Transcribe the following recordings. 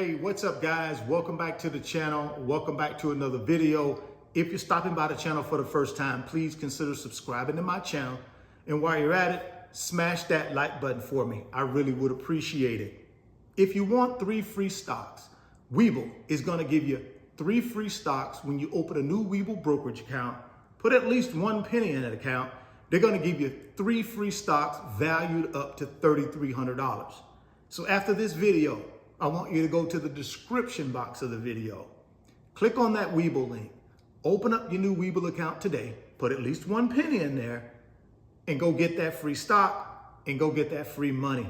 Hey, what's up guys? Welcome back to the channel. Welcome back to another video. If you're stopping by the channel for the first time, please consider subscribing to my channel. And while you're at it, smash that like button for me. I really would appreciate it. If you want 3 free stocks, Webull is gonna give you 3 free stocks when you open a new Webull brokerage account. Put at least 1 penny in that account. They're gonna give you 3 free stocks valued up to $3,300. So after this video, I want you to go to the description box of the video. Click on that Webull link. Open up your new Webull account today. Put at least 1 penny in there and go get that free stock and go get that free money.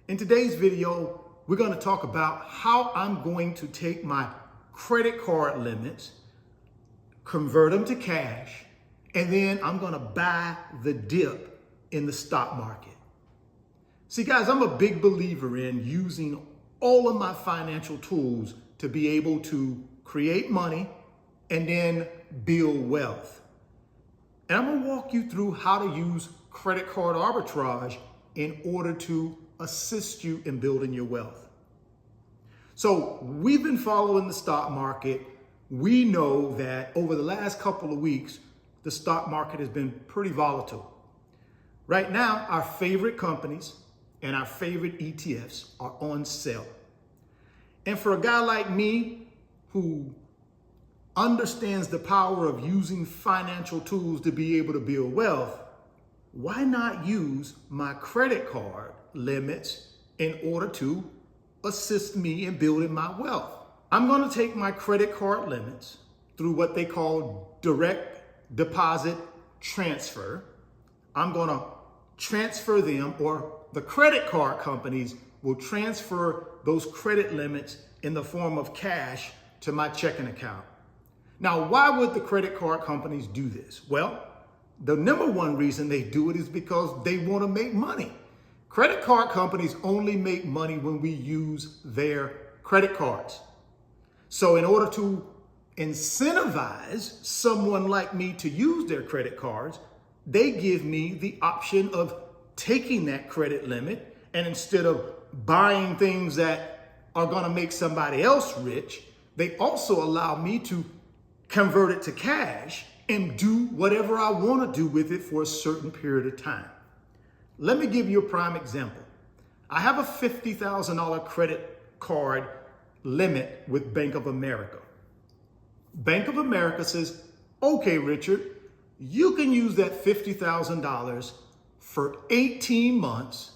In today's video, we're going to talk about how I'm going to take my credit card limits, convert them to cash, and then I'm going to buy the dip in the stock market. See guys, I'm a big believer in using all of my financial tools to be able to create money and then build wealth. And I'm gonna walk you through how to use credit card arbitrage in order to assist you in building your wealth. So we've been following the stock market. We know that over the last couple of weeks, the stock market has been pretty volatile. Right now, our favorite companies and our favorite ETFs are on sale. And for a guy like me who understands the power of using financial tools to be able to build wealth, why not use my credit card limits in order to assist me in building my wealth? I'm going to take my credit card limits through what they call direct deposit transfer. I'm going to transfer them, or the credit card companies will transfer those credit limits in the form of cash to my checking account. Now, why would the credit card companies do this? Well, the number one reason they do it is because they want to make money. Credit card companies only make money when we use their credit cards. So in order to incentivize someone like me to use their credit cards, they give me the option of taking that credit limit, and instead of buying things that are going to make somebody else rich, they also allow me to convert it to cash and do whatever I want to do with it for a certain period of time. Let me give you a prime example. I have a $50,000 credit card limit with Bank of America. Bank of America says, okay, Richard, you can use that $50,000 for 18 months,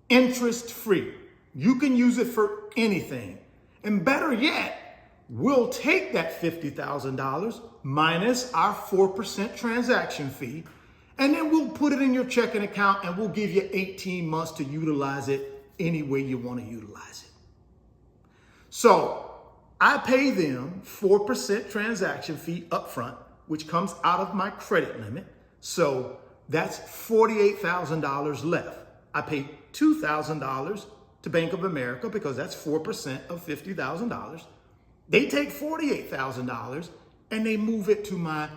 interest free. You can use it for anything. And better yet, we'll take that $50,000 minus our 4% transaction fee, and then we'll put it in your checking account and we'll give you 18 months to utilize it any way you want to utilize it. So I pay them 4% transaction fee upfront, which comes out of my credit limit. So that's $48,000 left. I pay $2,000 to Bank of America because that's 4% of $50,000. They take $48,000 and they move it to my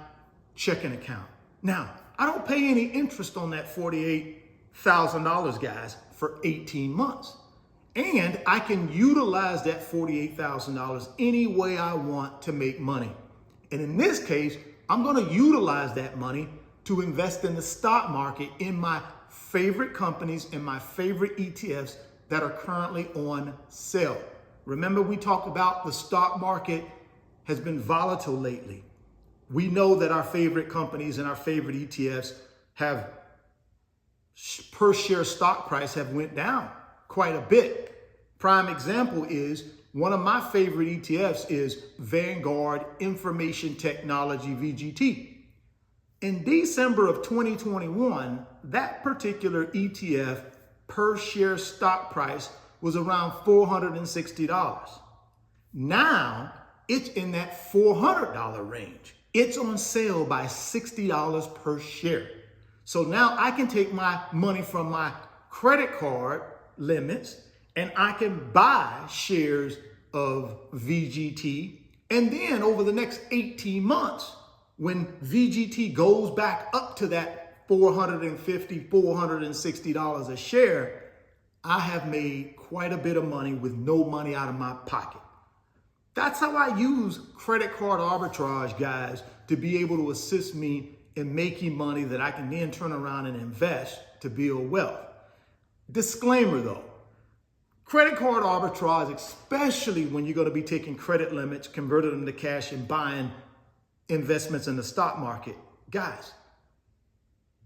checking account. Now, I don't pay any interest on that $48,000, guys, for 18 months. And I can utilize that $48,000 any way I want to make money. And in this case, I'm going to utilize that money to invest in the stock market in my favorite companies and my favorite ETFs that are currently on sale. Remember, we talked about the stock market has been volatile lately. We know that our favorite companies and our favorite ETFs have per share stock price have went down quite a bit. Prime example is one of my favorite ETFs is Vanguard Information Technology VGT. In December of 2021, that particular ETF per share stock price was around $460. Now it's in that $400 range. It's on sale by $60 per share. So now I can take my money from my credit card limits and I can buy shares of VGT. And then over the next 18 months, when VGT goes back up to that $450, $460 a share, I have made quite a bit of money with no money out of my pocket. That's how I use credit card arbitrage, guys, to be able to assist me in making money that I can then turn around and invest to build wealth. Disclaimer though, credit card arbitrage, especially when you're going to be taking credit limits, converting them to cash and buying investments in the stock market, guys,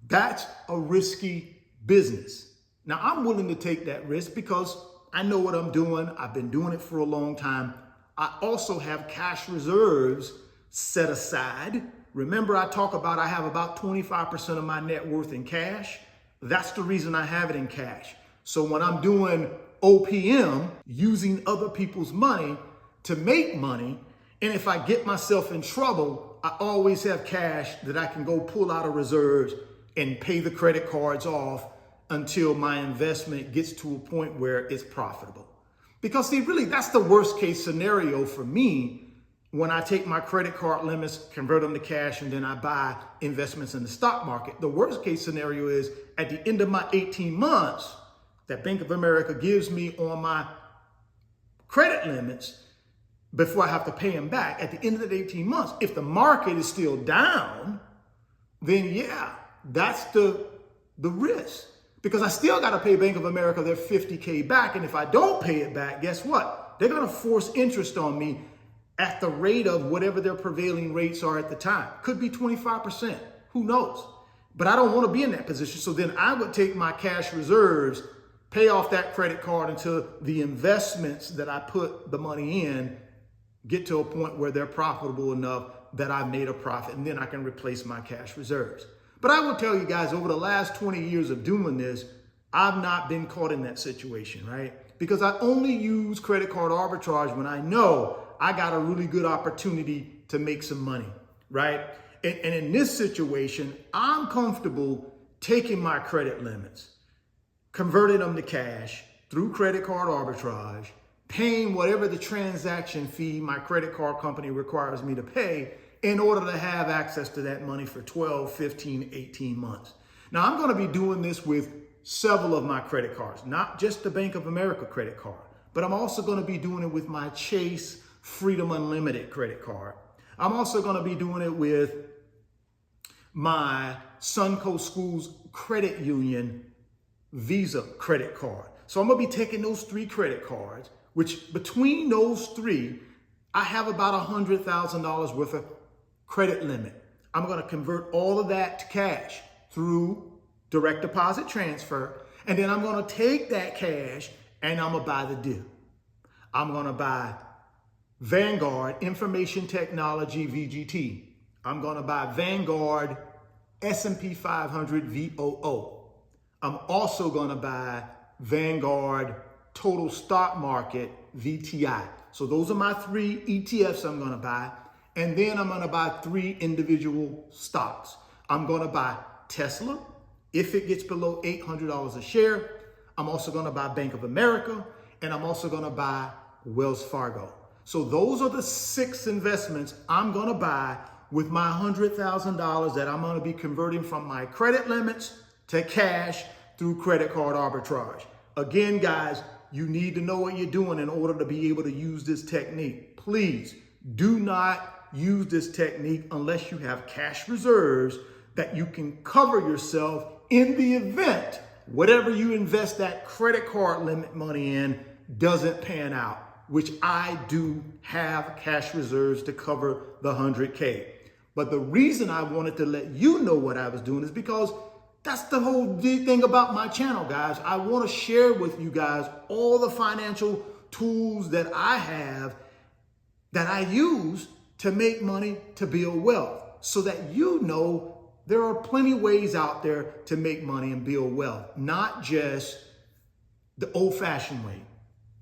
that's a risky business. Now, I'm willing to take that risk because I know what I'm doing. I've been doing it for a long time. I also have cash reserves set aside. Remember, I talk about I have about 25% of my net worth in cash. That's the reason I have it in cash. So when I'm doing OPM, using other people's money to make money, and if I get myself in trouble, I always have cash that I can go pull out of reserves and pay the credit cards off until my investment gets to a point where it's profitable. Because see, really, that's the worst case scenario for me when I take my credit card limits, convert them to cash, and then I buy investments in the stock market. The worst case scenario is at the end of my 18 months that Bank of America gives me on my credit limits before I have to pay them back. At the end of the 18 months, if the market is still down, then yeah, that's the risk. Because I still got to pay Bank of America their $50K back. And if I don't pay it back, guess what? They're going to force interest on me at the rate of whatever their prevailing rates are at the time. Could be 25%. Who knows? But I don't want to be in that position. So then I would take my cash reserves, pay off that credit card until the investments that I put the money in get to a point where they're profitable enough that I've made a profit. And then I can replace my cash reserves. But I will tell you guys, over the last 20 years of doing this, I've not been caught in that situation, right? Because I only use credit card arbitrage when I know I got a really good opportunity to make some money, right? And in this situation, I'm comfortable taking my credit limits, converting them to cash through credit card arbitrage, paying whatever the transaction fee my credit card company requires me to pay in order to have access to that money for 12, 15, 18 months. Now, I'm going to be doing this with several of my credit cards, not just the Bank of America credit card, but I'm also going to be doing it with my Chase Freedom Unlimited credit card. I'm also going to be doing it with my Suncoast Schools Credit Union Visa credit card. So I'm going to be taking those 3 credit cards, which between those 3, I have about $100,000 worth of credit limit. I'm going to convert all of that to cash through direct deposit transfer. And then I'm going to take that cash and I'm going to buy the dip. I'm going to buy Vanguard Information Technology VGT. I'm going to buy Vanguard S&P 500 VOO. I'm also going to buy Vanguard Total Stock Market VTI. So those are my 3 ETFs I'm going to buy. And then I'm going to buy 3 individual stocks. I'm going to buy Tesla if it gets below $800 a share. I'm also going to buy Bank of America, and I'm also going to buy Wells Fargo. So those are the 6 investments I'm going to buy with my $100,000 that I'm going to be converting from my credit limits to cash through credit card arbitrage. Again, guys, you need to know what you're doing in order to be able to use this technique. Please do not use this technique unless you have cash reserves that you can cover yourself in the event whatever you invest that credit card limit money in doesn't pan out, which I do have cash reserves to cover the 100K. But the reason I wanted to let you know what I was doing is because that's the whole thing about my channel, guys. I want to share with you guys all the financial tools that I have that I use to make money, to build wealth, so that you know there are plenty of ways out there to make money and build wealth, not just the old-fashioned way.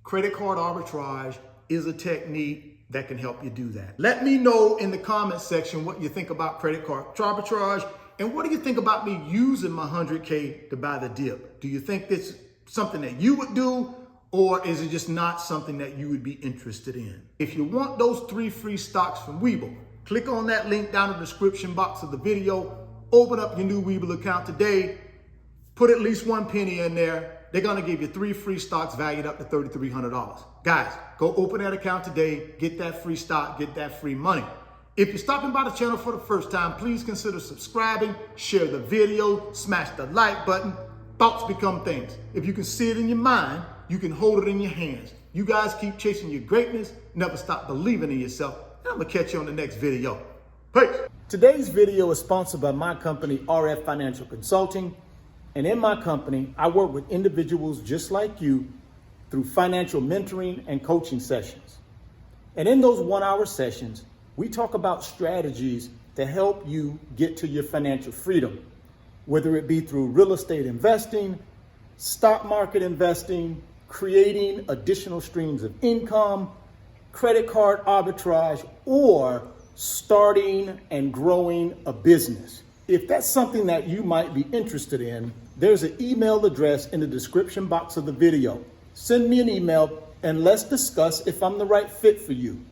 Credit card arbitrage is a technique that can help you do that. Let me know in the comments section what you think about credit card arbitrage, and what do you think about me using my 100K to buy the dip? Do you think it's something that you would do, or is it just not something that you would be interested in? If you want those 3 free stocks from Webull, click on that link down in the description box of the video. Open up your new Webull account today. Put at least 1 penny in there. they're going to give you 3 free stocks valued up to $3,300. Guys, go open that account today, get that free stock, get that free money. If you're stopping by the channel for the first time, please consider subscribing, share the video, smash the like button. Thoughts become things. If you can see it in your mind, you can hold it in your hands. You guys keep chasing your greatness, never stop believing in yourself, and I'm going to catch you on the next video. Peace. Today's video is sponsored by my company, RF Financial Consulting. And in my company, I work with individuals just like you through financial mentoring and coaching sessions. And in those 1-hour sessions, we talk about strategies to help you get to your financial freedom, whether it be through real estate investing, stock market investing, creating additional streams of income, credit card arbitrage, or starting and growing a business. If that's something that you might be interested in, there's an email address in the description box of the video. Send me an email and let's discuss if I'm the right fit for you.